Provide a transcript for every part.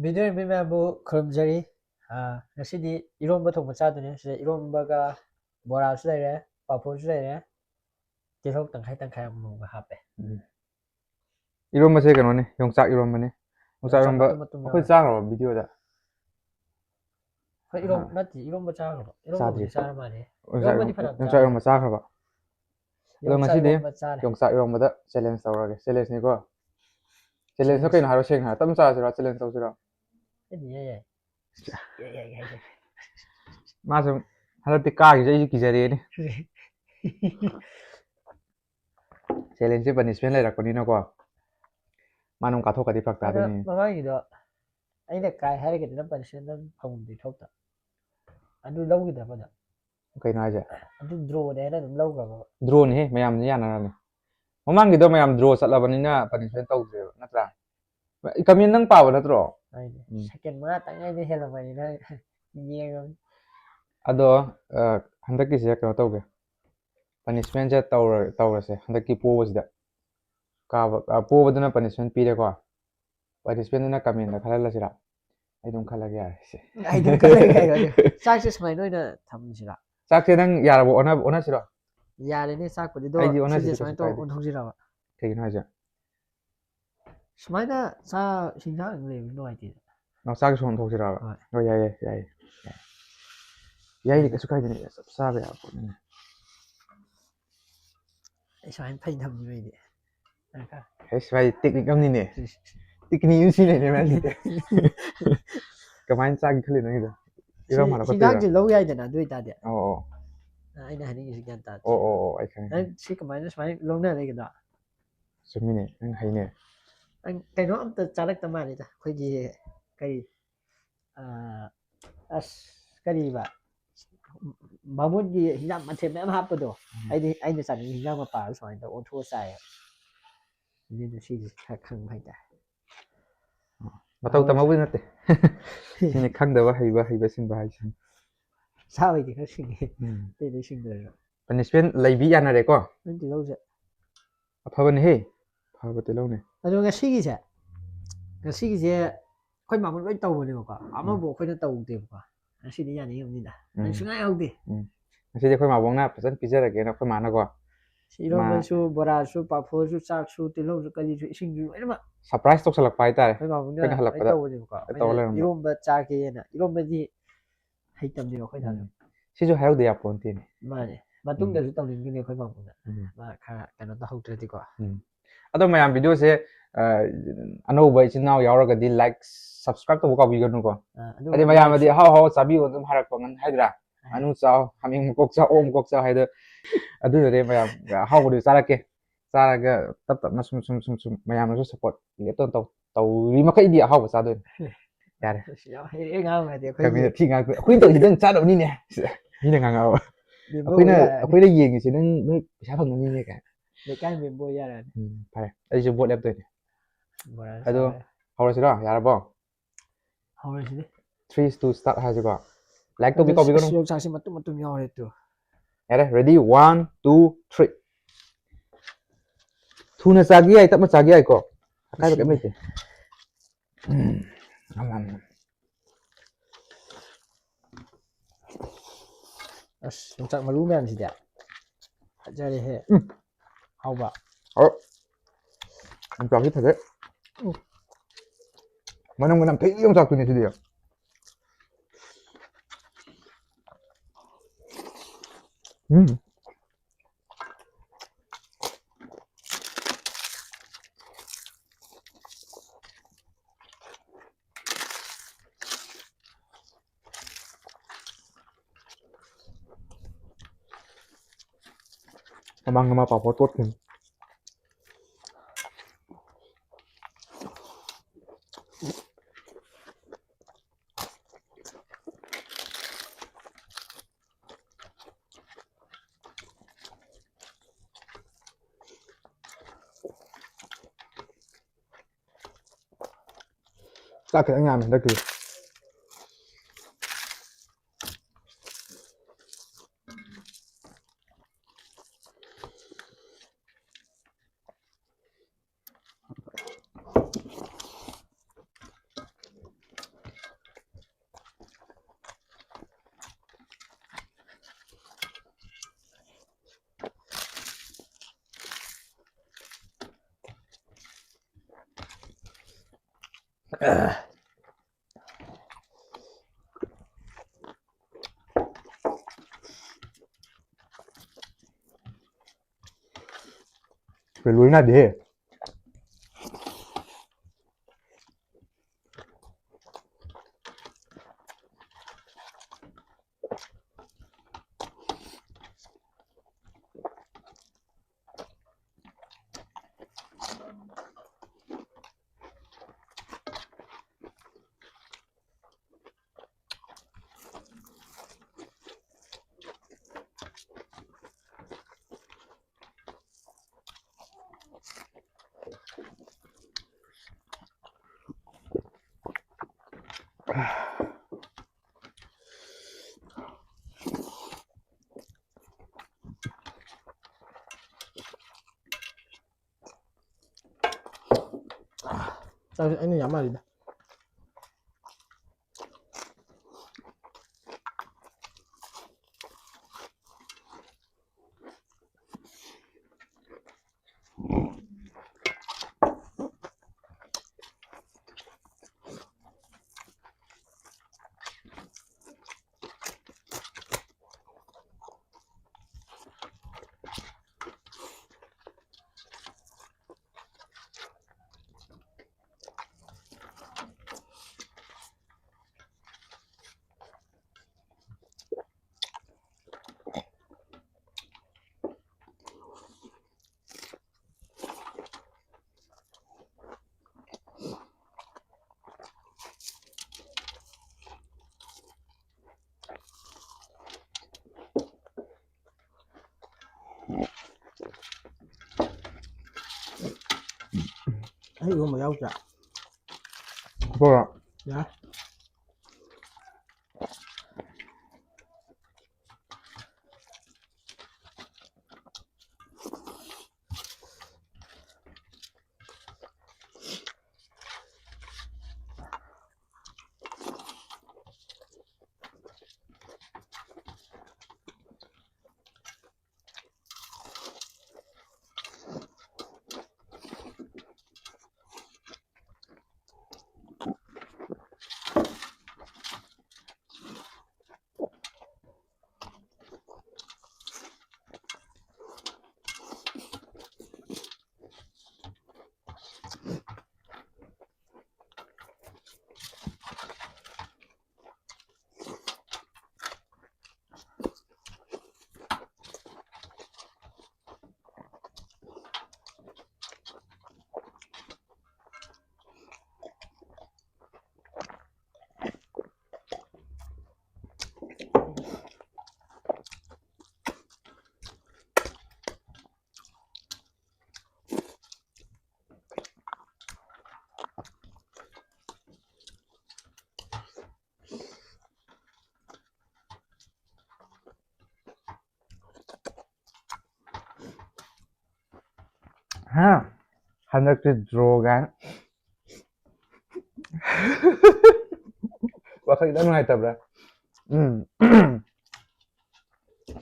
미들 미매부 그럼저리 역시 이론부터 못 짜드네 이론바가 뭐라 쓰래 바보 쓰래 계속 땅khai 뭔가 하베 이런 맛에 그러네 영상 이런 맛네 영상 이런 거 거의 짜고 비디오다 이런 맞지 이런 거 짜고 이런 거 짜는 말이야 영상 이런 거 짜고 봐 그럼 맛이디 영상 이런 거다 챌린지 하러게 챌린지 이거 챌린지 그냥 하루 생 하 땀 짜지라 챌린지 하지라 예예 맞아 하나 때 까기 기자리네 챌린지 punishment 레라코니나고 만원 가토까지 프락타드니 마마이도 아이네 까이 하르게는 punishment 방문이 ထုတ်다 안도 lâu 보다 그게 나이제 안도 드로네는 좀 lâu 드론 해 매암 야나라네 ममांगिदो ma'am draw सलाबनिना punishment तौद्रे नत्रा cumin नंग पाव नत्रो second मा तंगाइदे हेलबनिना येगम अदो हंदकी से कनो तौगे पनिशमेंट जे तौरसे हंदकी पोबसिदा का पोबदना पनिशमेंट पीरे को पनिशमेंट ना कमिन दा खललसिरा आइदुम खलगे यारसे आइदुम खलगे चाकसे समाय नोइना थमसिरा चाकसे नंग यारबो ओना सिरा यारेने चाकपुदिदो सिजे समाय तो उनथौसिराबा केगिनो हाजा समायना चा सिंजां लेबि नोइति ना चाक सोन थौसिराबा ओ याय केसु काइदने सब साबे आपोने समाय फै थमनि बेदि भाई टेक्निक हमनिने टेक्निक युसिने मानिते कमाइन चाक खले नगिदा इरा माना पते सिंजां जे लौ याइदना दुइ तादे ओ 아이나 하는 게 신기한 다. I can. 난 지금 마이너스 많이 롱나 내기다. 재미네. 응 하이네. 안 그거 아무튼 잘했단 말이다. 거기 그리 그리봐. 마무리 그냥 맞게 매만 하고도 아이들 사는 그냥 봐 소인데 오토 사이. 이제 시기 큰 파이다. 맞다 맞다 맞다. 이제 강다와 하이바 신바 하이신. 사회지 그렇지. 되게 신기해요. punishment laibi yana re ko 근데 lâu afaban he phaba te lâu ne ado ngasigize khoi ma mun loi tawne ba ama bo khoi na tawde ba ngasi ni yani yum ni da nang sungai haude ngasi je khoi ma bong na pasan pizza ge na khoi ma na ko sirom su bora su papo su chak su tilo su kali su ising ju ema surprise tok salak pai ta khoi ma mun na halak pa tawde ba irom ba cha ke na irom ba di haitam ni khoi da si jo hayu de ya pon te ne mane matungda su tawlin ni khoi ma mun na ma kha kana ta hautrati ko ado mayam video se anouba ichinau yauragadi like subscribe to ka video nu ko adi mayam adi how sabi o dum harak pangan haidra anu chao haming mukok chao om kok chao haida adu de mayam how du sarake saraga tap na sum mayam nu support le ton tau ri makai dia how sa do yare e nga ma de khoi thi nga khoi to ding cha do ni ne ni ne nga khoi na yeng si nang pisa phang ni ne ka để cái mình bôi ra rồi phải đây là bột đẹp tuyệt đây đó hầu rồi đó giờ là bao hầu rồi gì 3 to start hai rồi like to bị copy không siêu sang xin mà tụi nhau đấy tụi đây ready 1 2 3 thu na sagi ai tập mà sagi ai ko cái cái mấy thế làm chắc mà lú men gì đấy ra đi hết hầu bạ anh chọn cái thật đấy mà nó làm thấy ông chọn cái này thì được Abang sama papa tốt kìa ra cái nhà mình đây kìa ไปลุยหน้าดิอันนี้ยำอะไรนะไอ้กูไม่เอาจ้ะ พวก นะ 100 draw kan bakal kita mengaita bra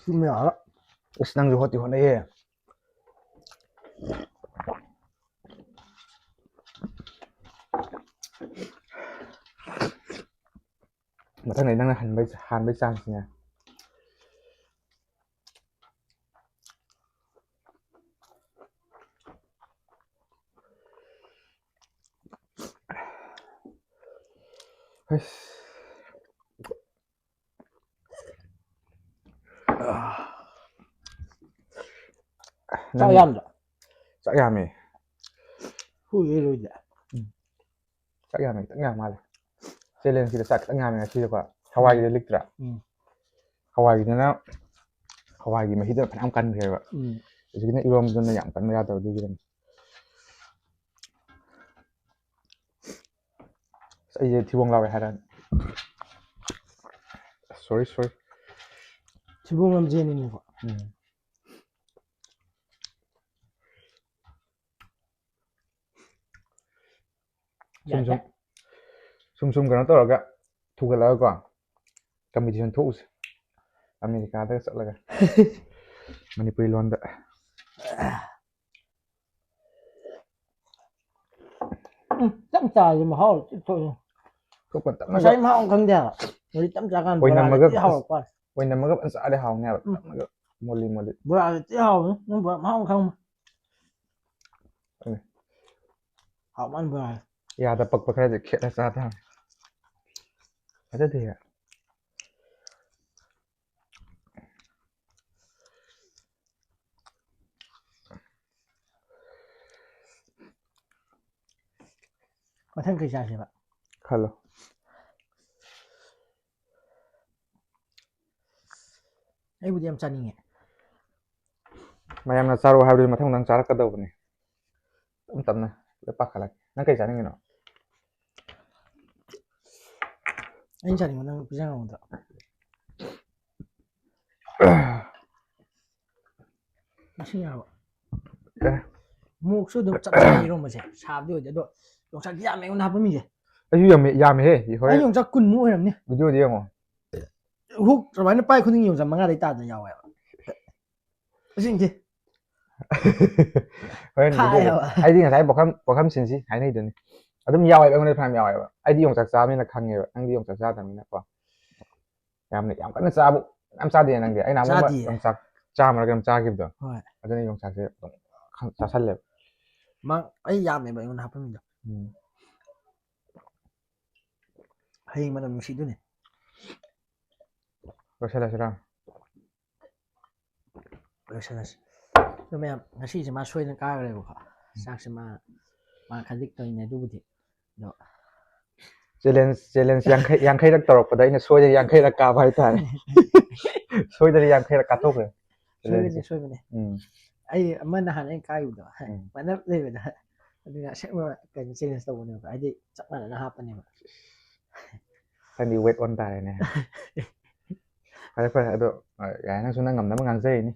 ชิมไม่ออกละ senang juga hoti hona ya มาทางไหนนั่งหันไปจานสินะเฮ้ย จ้ายำจ้ะ จักยามเอง พูดเยอะเลยจ้ะ จักยามเองตั้งยามมาเลยเจเลนสิสักตั้งยามเองที่เรียกว่าฮาวายเดลิกตระฮาวายเนี่ยนะฮาวายมาฮิตเป็นอัมกันเลยว่ะjadi ini irom dan yang kan mereka tahu juga sayaที่วงเราไปหาดัน sorry ชิบุงลำเจนี่นี่ก่อนซุ่มกันตัวเราก็ถูกกันแล้วก่อนกับมิชชั่นทูสอเมริกาได้สักแล้วกันมันนี่ไปลอนด์จ้ tâm trà gì mà hao thôi ทุกคนแต่ mà say mà hao không theo rồi tâm trà gan Ôi, nằm mà gấp- tí hao qua วันนั้นมันก็อันสะอาดได้เฮาเนี่ยแบบมันก็โมลี bữa tí hao nữa nhưng bữa mà hao không Ừ. hao ăn bữa ยาแต่ปักปักแค่จะเขียนได้สะอาดทางอาจจะดีอ่ะ mà thân cây trà gì vậy คันเหรอ ấy bữa đi em chăn đi nhỉ มายามนาซาโรฮารุมาทั้งนั้นสารกระโดดนี่ตั้มนะแล้วปักอะไรนั่นใครจะนั่งเนาะ anh chăn đi mà đang bây giờ không được xin chào เอ๊ะ mua số được chặt tay rồi mà sẽ sao được để đội dùng chặt giá mày còn nạp với mình gì ไอ้ยูยามเฮ้ยเขา anh dùng chặt quần mũ hay làm nhỉ วิดีโอเดียวมั้ง hút rồi máy nó bay không nhiều rằng mà ngay đấy ta được nhau vậy xin gì เฮ้ยไอ้ที่ไหนบอกคำสินสิหายในเดือนนี้เอาต้องยาวไปไม่ได้พายยาวไปไอ้ที่ยงจากซาไม่ละคังไงแบบนั่งที่ยงจากซาแต่ไม่ละกว่ายามเนี่ยยามก็นั่งซาบุน้ำซาดีนั่งเดียวไอ้น้ำมันยงจากจ้ามาแล้วก็น้ำจ้ากิบเดียวอันนี้ยงจากเสียตรงซาสั้นเลย mà ấy giá mày còn nạp với mình được hay mà làm gì đó này ก็ใช่แล้วใช่ไหม rồi sao rồi mày ngày xưa sẽ mà xuôi nó cao rồi hả sáng sẽ mà khai đích tôi này đúng không đó เจเลนยังเคยรักตลกประเดี๋ยวเนี่ยช่วยยังเคยรักกาไปถ่ายช่วยยังเคยรักกาตุกเลย xuôi bên này ấy mà nó hành anh cao rồi đó mà nó đây rồi đó nên là sẽ mà cần trên là sâu này phải đi chắc là nó hấp này mà ท่านดีเวทวันตายเนี่ยไปเดี๋ยวอย่างนั้นสุนัขงำน้ำมันงานเซ่นี่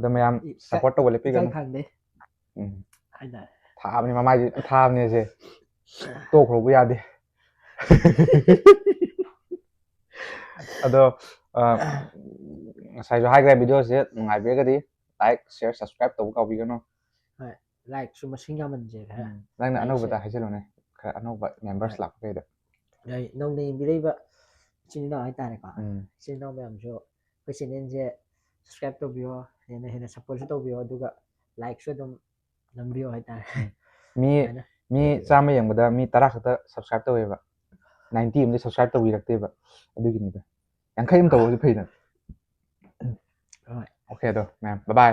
แต่พยายามสปอร์ตตัวเล็กๆกัน căng thẳng đấy hay là ถามนี่มาไม่ถามนี่สิตัวครูวิญญาณดิAduh, saya juga hai video sih, ngai cái đi, like, share, subscribe, tau kau video no. like cuma singa manje ha Nang ano ba ta hai silo ne? Ka ano ba members lak cái đó. rồi nông này bị đây vậy xin nói ta này cả xin nói bây giờ cái xin nên je subscribe to video nên support to video juga like so dum làm video hay ta Mi sama yang beda mi tara kata subscribe to ba. 90 มัน subscribe ตัววีรักเตบอะดูกินนี่ไปยังเคยมันตัวจะเพลินโอเคตัวแม่บ๊ายบาย